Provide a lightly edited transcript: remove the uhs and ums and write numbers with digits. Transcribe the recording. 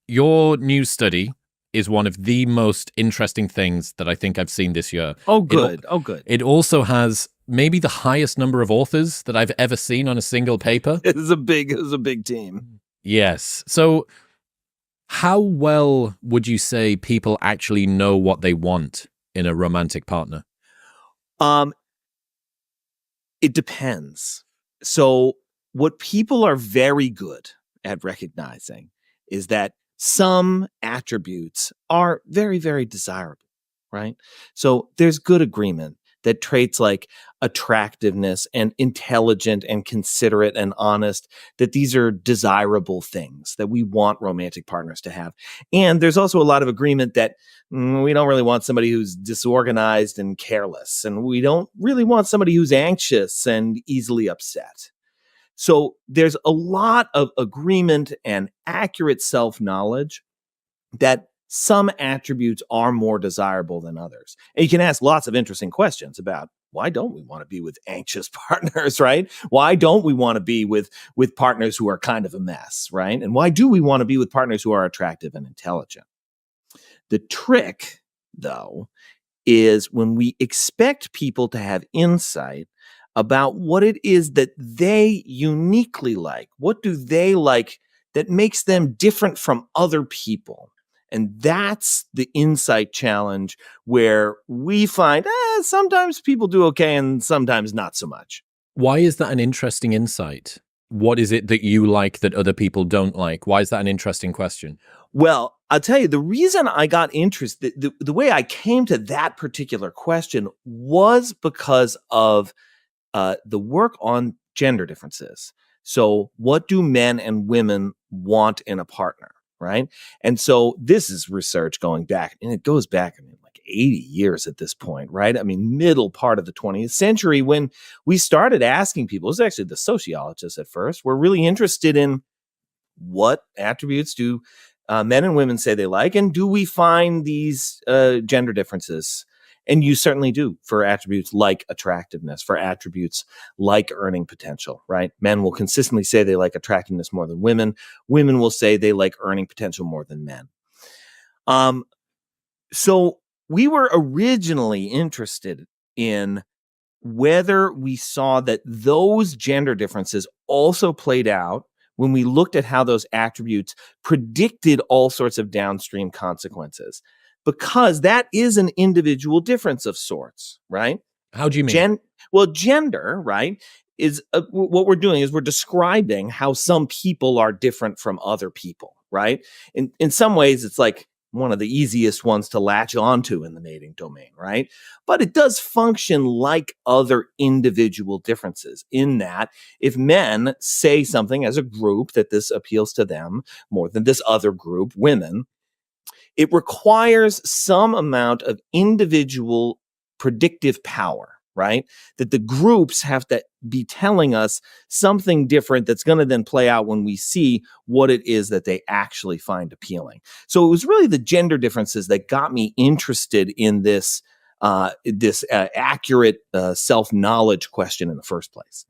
Your new study is one of the most interesting things that I think I've seen this year. Oh, It, al- good. Oh, good. it also has maybe the highest number of authors that I've ever seen on a single paper. It was a big team. Yes. So, how well would you say people actually know what they want in a romantic partner? Um, it depends. So, what people are very good at recognizing is that some attributes are very, very desirable, right? So, there's good agreement that traits like attractiveness and intelligent and considerate and honest, that these are desirable things that we want romantic partners to have. And there's also a lot of agreement that we don't really want somebody who's disorganized and careless, and we don't really want somebody who's anxious and easily upset. So there's a lot of agreement and accurate self-knowledge that some attributes are more desirable than others. And you can ask lots of interesting questions about why don't we want to be with anxious partners, right? Why don't we want to be with partners who are kind of a mess, right? And why do we want to be with partners who are attractive and intelligent? The trick, though, is when we expect people to have insight about what it is that they uniquely like. What do they like that makes them different from other people? And that's the insight challenge where we find sometimes people do okay and sometimes not so much. Why is that an interesting insight? What is it that you like that other people don't like? Why is that an interesting question? Well, I'll tell you, the reason I got interested, the way I came to that particular question was because of the work on gender differences. So, what do men and women want in a partner, right? And so, this is research going back, and it goes back, I mean, like 80 years at this point, right? I mean, middle part of the 20th century when we started asking people, it was actually the sociologists at first, were really interested in what attributes do men and women say they like, and do we find these gender differences? And you certainly do for attributes like attractiveness, for attributes like earning potential, right? Men will consistently say they like attractiveness more than women. Women will say they like earning potential more than men. Um, so we were originally interested in whether we saw that those gender differences also played out when we looked at how those attributes predicted all sorts of downstream consequences, because that is an individual difference of sorts, right? How do you mean? Gen well, gender, right, is what we're doing is we're describing how some people are different from other people, right? In some ways, it's like one of the easiest ones to latch onto in the mating domain, right? But it does function like other individual differences in that if men say something as a group that this appeals to them more than this other group, women, it requires some amount of individual predictive power, right? That the groups have to be telling us something different that's going to then play out when we see what it is that they actually find appealing. So it was really the gender differences that got me interested in this accurate self-knowledge question in the first place.